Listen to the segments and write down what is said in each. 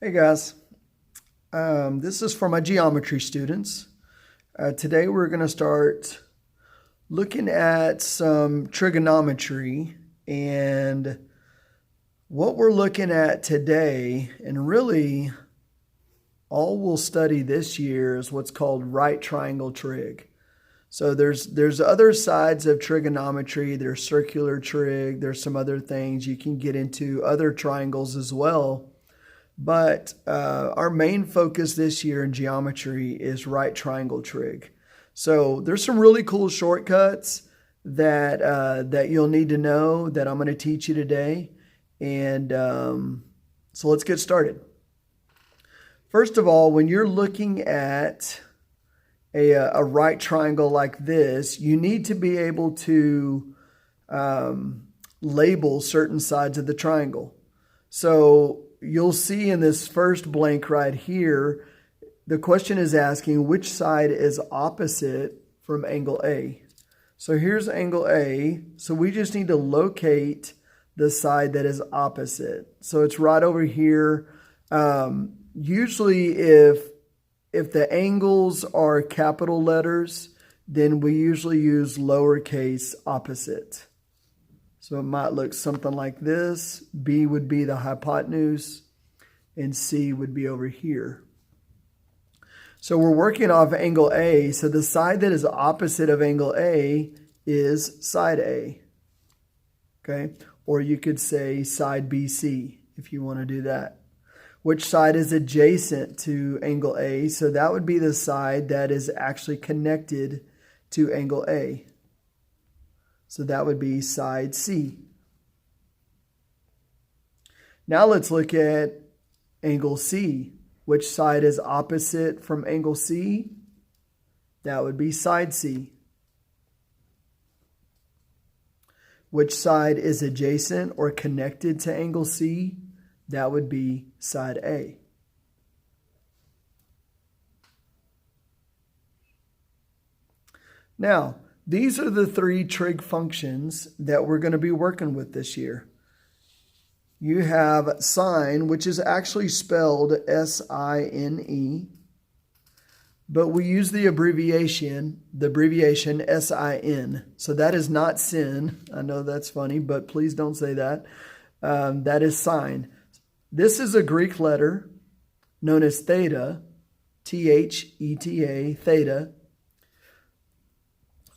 Hey guys, this is for my geometry students. Today we're going to start looking at some trigonometry, and what we're looking at today, and really all we'll study this year, is what's called right triangle trig. So there's other sides of trigonometry. There's circular trig, there's some other things. You can get into other triangles as well. But our main focus this year in geometry is right triangle trig. So there's some really cool shortcuts that you'll need to know that I'm going to teach you today. And so let's get started. First of all, when you're looking at a right triangle like this, you need to be able to label certain sides of the triangle. So you'll see in this first blank right here, the question is asking which side is opposite from angle A. So here's angle A. So we just need to locate the side that is opposite. So it's right over here. Usually if the angles are capital letters, then we usually use lowercase opposite. So it might look something like this. B would be the hypotenuse, and C would be over here. So we're working off angle A. So the side that is opposite of angle A is side A. Okay? Or you could say side BC if you want to do that. Which side is adjacent to angle A? So that would be the side that is actually connected to angle A. So that would be side C. Now let's look at angle C. Which side is opposite from angle C? That would be side C. Which side is adjacent or connected to angle C? That would be side A. Now, these are the three trig functions that we're going to be working with this year. You have sine, which is actually spelled S-I-N-E, but we use the abbreviation S-I-N. So that is not sin. I know that's funny, but please don't say that. That is sine. This is a Greek letter known as theta, T-H-E-T-A, theta.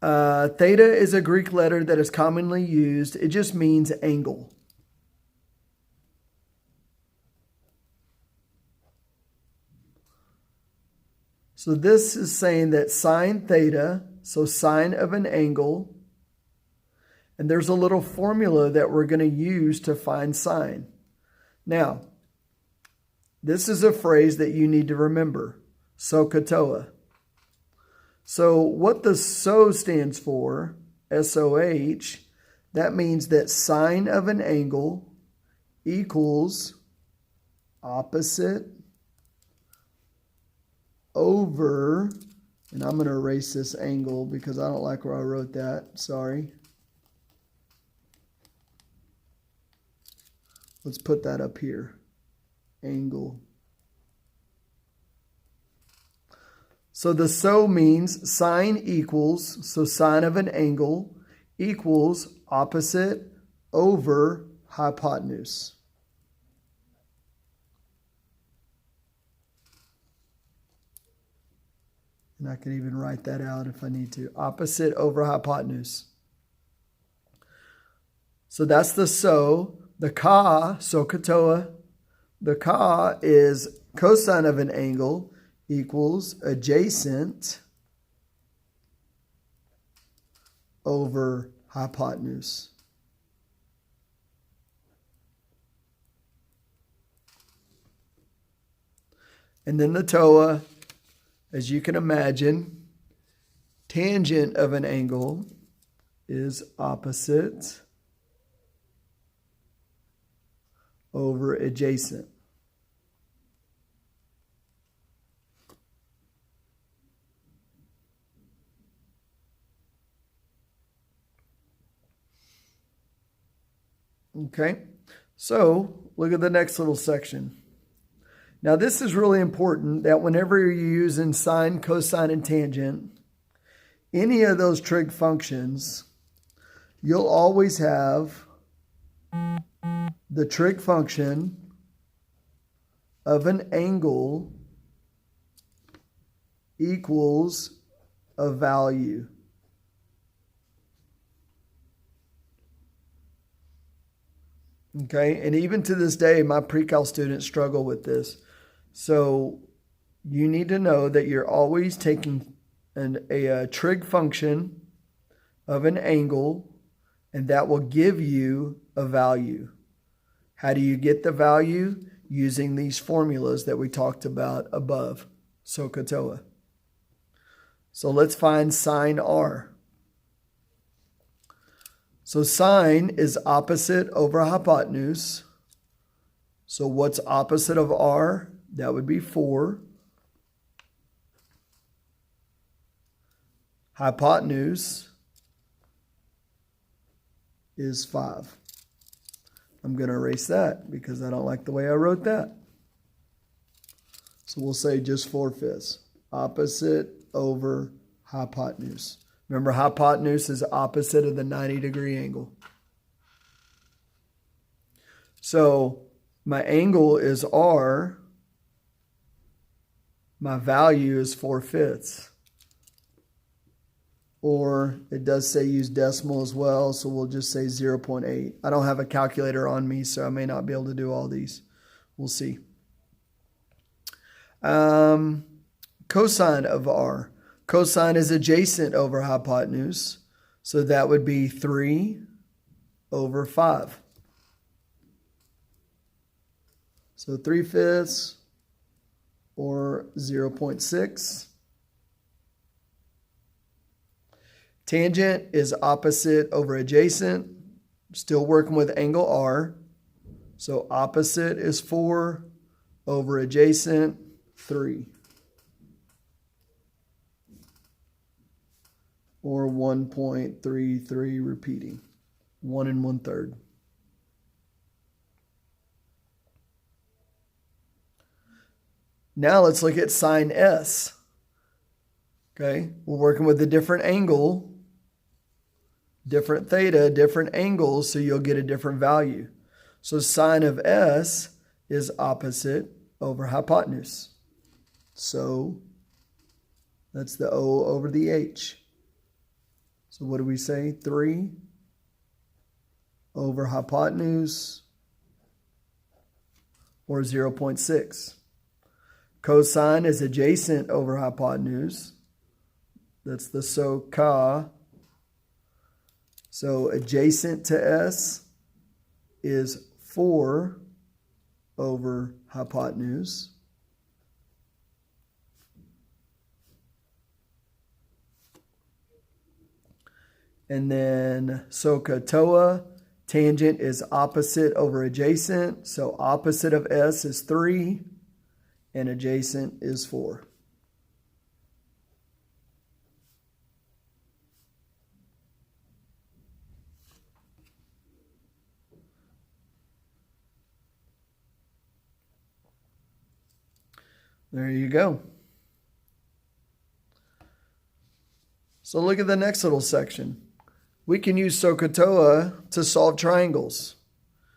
Theta is a Greek letter that is commonly used. It just means angle. So this is saying that sine theta, so sine of an angle, and there's a little formula that we're going to use to find sine. Now, this is a phrase that you need to remember, SOHCAHTOA. So what the SO stands for, S-O-H, that means that sine of an angle equals opposite over, and I'm going to erase this angle because I don't like where I wrote that, sorry. Let's put that up here, angle. So the SO means sine equals, so sine of an angle equals opposite over hypotenuse. And I can even write that out if I need to. Opposite over hypotenuse. So that's the SO. The CA, SOHCAHTOA, the CA is cosine of an angle equals adjacent over hypotenuse. And then the TOA, as you can imagine, tangent of an angle is opposite over adjacent. Okay, so look at the next little section. Now this is really important that whenever you're using sine, cosine, and tangent, any of those trig functions, you'll always have the trig function of an angle equals a value. Okay, and even to this day, my pre-cal students struggle with this. So you need to know that you're always taking a trig function of an angle, and that will give you a value. How do you get the value? Using these formulas that we talked about above, SOHCAHTOA. So let's find sine r. So sine is opposite over hypotenuse. So what's opposite of r? That would be 4. Hypotenuse is 5. I'm going to erase that because I don't like the way I wrote that. So we'll say just 4/5. Opposite over hypotenuse. Remember, hypotenuse is opposite of the 90-degree angle. So my angle is r. My value is 4/5. Or it does say use decimal as well, so we'll just say 0.8. I don't have a calculator on me, so I may not be able to do all these. We'll see. Cosine of r. Cosine is adjacent over hypotenuse, so that would be 3 over 5. So 3/5 or 0.6. Tangent is opposite over adjacent. Still working with angle r. So opposite is 4 over adjacent, 3. Or 1.33 repeating. 1 1/3. Now let's look at sine s. Okay, we're working with a different angle, different theta, different angles, so you'll get a different value. So sine of s is opposite over hypotenuse. So that's the O over the H. So what do we say? 3 over hypotenuse, or 0.6. Cosine is adjacent over hypotenuse. That's the SOHCAH. So adjacent to S is 4 over hypotenuse. And then SOHCAHTOA, tangent is opposite over adjacent. So opposite of S is 3 and adjacent is 4. There you go. So look at the next little section. We can use SOHCAHTOA to solve triangles.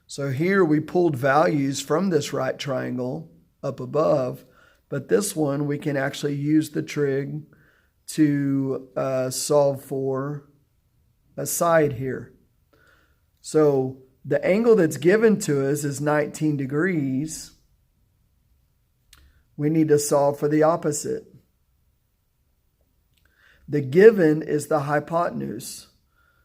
So here we pulled values from this right triangle up above, but this one we can actually use the trig to solve for a side here. So the angle that's given to us is 19 degrees. We need to solve for the opposite. The given is the hypotenuse.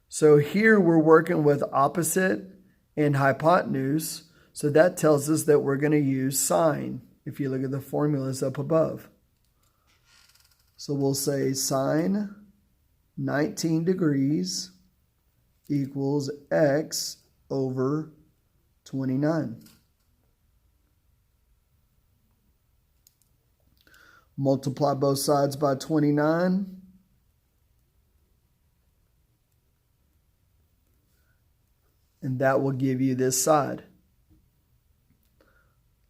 So here we're working with opposite and hypotenuse. So that tells us that we're going to use sine if you look at the formulas up above. So we'll say sine 19 degrees equals x over 29. Multiply both sides by 29. And that will give you this side.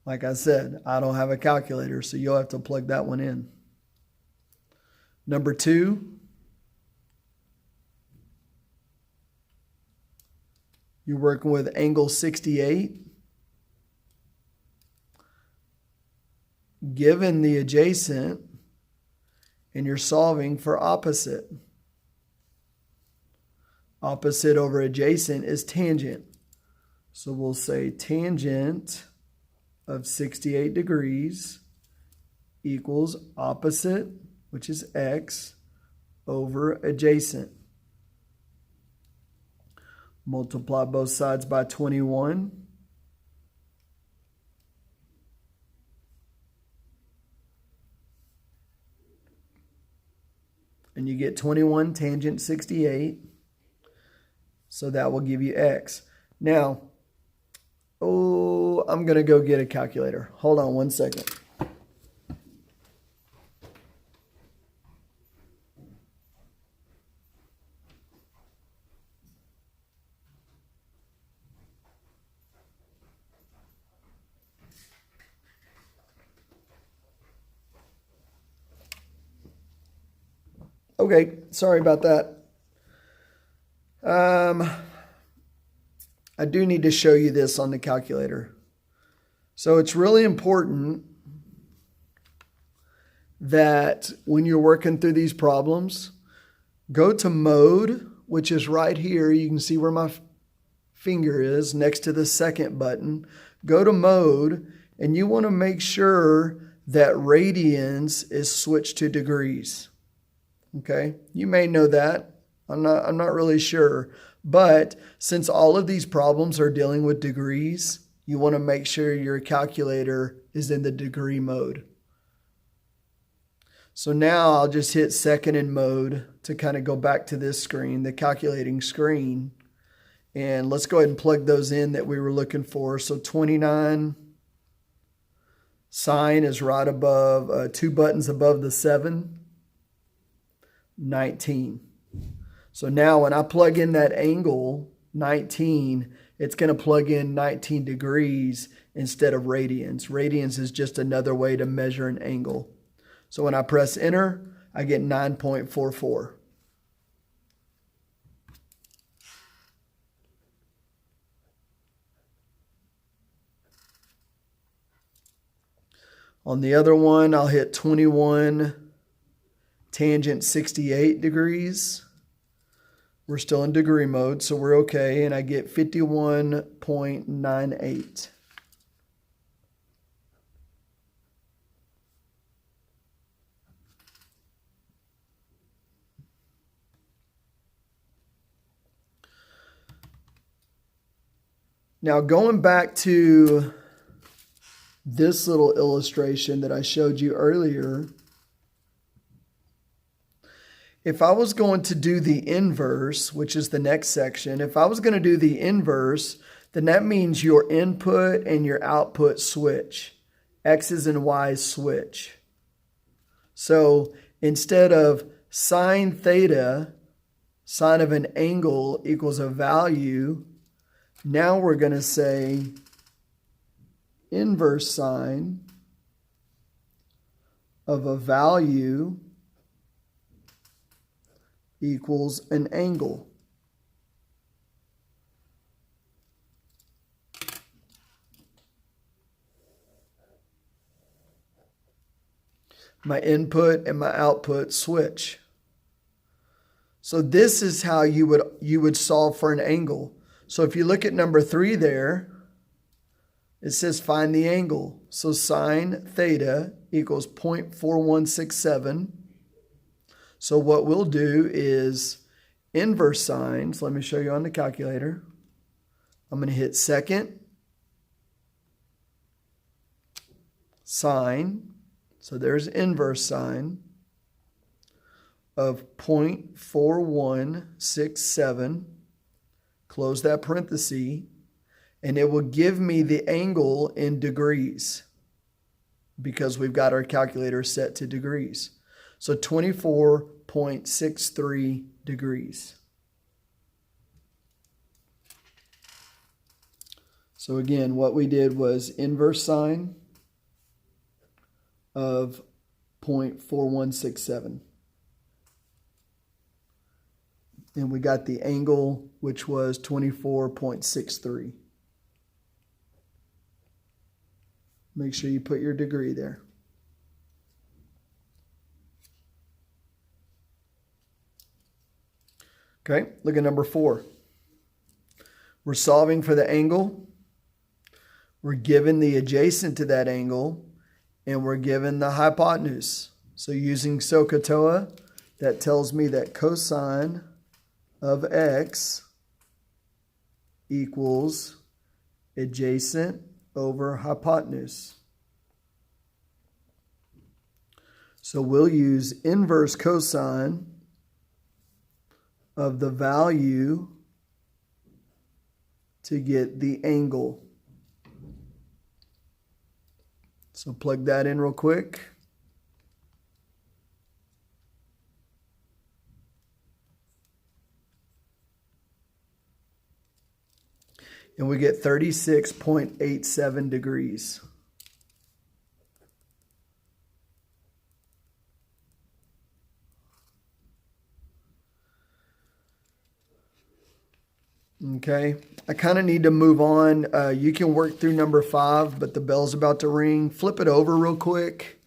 Like I said, I don't have a calculator, so you'll have to plug that one in. Number 2, you're working with angle 68. Given the adjacent, and you're solving for opposite. Opposite over adjacent is tangent. So we'll say tangent of 68 degrees equals opposite, which is x, over adjacent. Multiply both sides by 21. And you get 21 tangent 68. So that will give you x. Now, I'm going to go get a calculator. Hold on one second. Okay, sorry about that. I do need to show you this on the calculator. So it's really important that when you're working through these problems, go to mode, which is right here. You can see where my finger is next to the second button. Go to mode, and you want to make sure that radians is switched to degrees. Okay, you may know that. I'm not really sure. But since all of these problems are dealing with degrees, you want to make sure your calculator is in the degree mode. So now I'll just hit second in mode to kind of go back to this screen, the calculating screen. And let's go ahead and plug those in that we were looking for. So 29 sine is right above, 2 buttons above the 7. 19. So now when I plug in that angle 19, it's going to plug in 19 degrees instead of radians. Radians is just another way to measure an angle. So when I press enter, I get 9.44. On the other one, I'll hit 21 tangent 68 degrees. We're still in degree mode, so we're okay, and I get 51.98. Now going back to this little illustration that I showed you earlier, if I was going to do the inverse, which is the next section, if I was going to do the inverse, then that means your input and your output switch. X's and Y's switch. So instead of sine theta, sine of an angle equals a value, now we're going to say inverse sine of a value equals an angle. My input and my output switch. So this is how you would solve for an angle. So if you look at number 3 there, it says find the angle. So sine theta equals 0.4167. So what we'll do is inverse sines. Let me show you on the calculator. I'm going to hit second, sine. So there's inverse sine of 0.4167. Close that parenthesis, and it will give me the angle in degrees because we've got our calculator set to degrees. So 24.63 degrees. So again, what we did was inverse sine of 0.4167. And we got the angle, which was 24.63. Make sure you put your degree there. Okay, look at number 4. We're solving for the angle. We're given the adjacent to that angle, and we're given the hypotenuse. So using SOHCAHTOA, that tells me that cosine of x equals adjacent over hypotenuse. So we'll use inverse cosine of the value to get the angle. So plug that in real quick. And we get 36.87 degrees. Okay, I kind of need to move on. You can work through number 5, but the bell's about to ring. Flip it over real quick,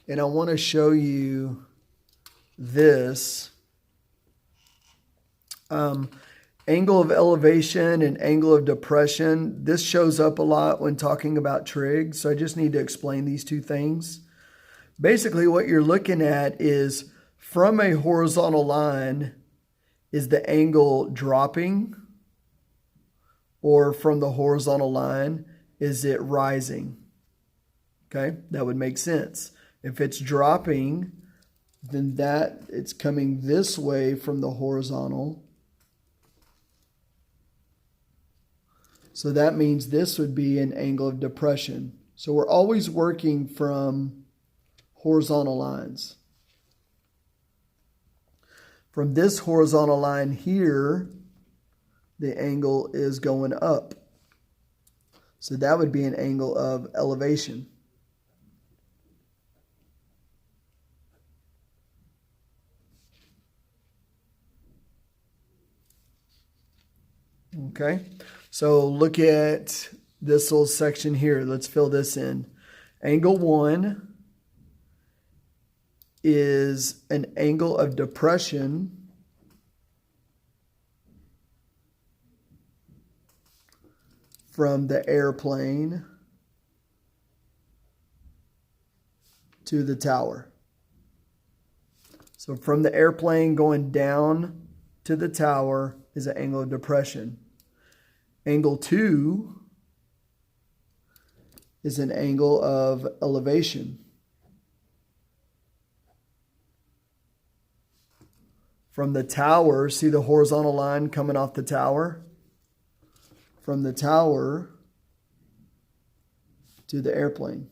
and I want to show you this. Angle of elevation and angle of depression. This shows up a lot when talking about trig, so I just need to explain these two things. Basically, what you're looking at is from a horizontal line, is the angle dropping? Or from the horizontal line, is it rising? Okay, that would make sense. If it's dropping, then it's coming this way from the horizontal. So that means this would be an angle of depression. So we're always working from horizontal lines. From this horizontal line here, the angle is going up. So that would be an angle of elevation. Okay, so look at this little section here. Let's fill this in. Angle 1 is an angle of depression from the airplane to the tower. So from the airplane going down to the tower is an angle of depression. Angle 2 is an angle of elevation. From the tower, see the horizontal line coming off the tower? From the tower to the airplane.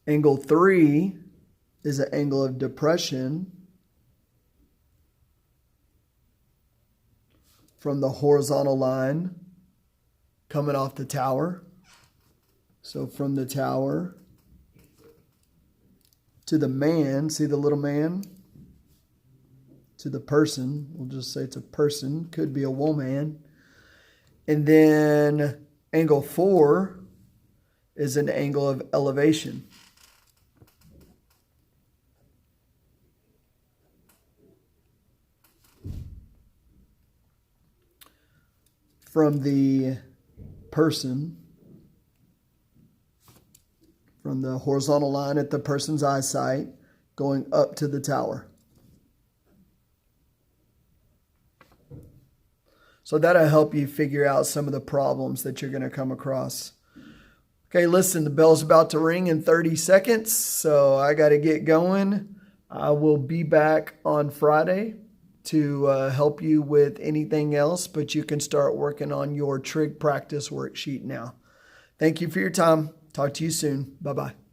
Angle 3 is an angle of depression from the horizontal line coming off the tower. So from the tower to the man, see the little man? To the person, we'll just say it's a person, could be a woman. And then angle 4 is an angle of elevation. From the person, from the horizontal line at the person's eyesight, going up to the tower. So that'll help you figure out some of the problems that you're going to come across. Okay, listen, the bell's about to ring in 30 seconds, so I got to get going. I will be back on Friday to help you with anything else, but you can start working on your trig practice worksheet now. Thank you for your time. Talk to you soon. Bye-bye.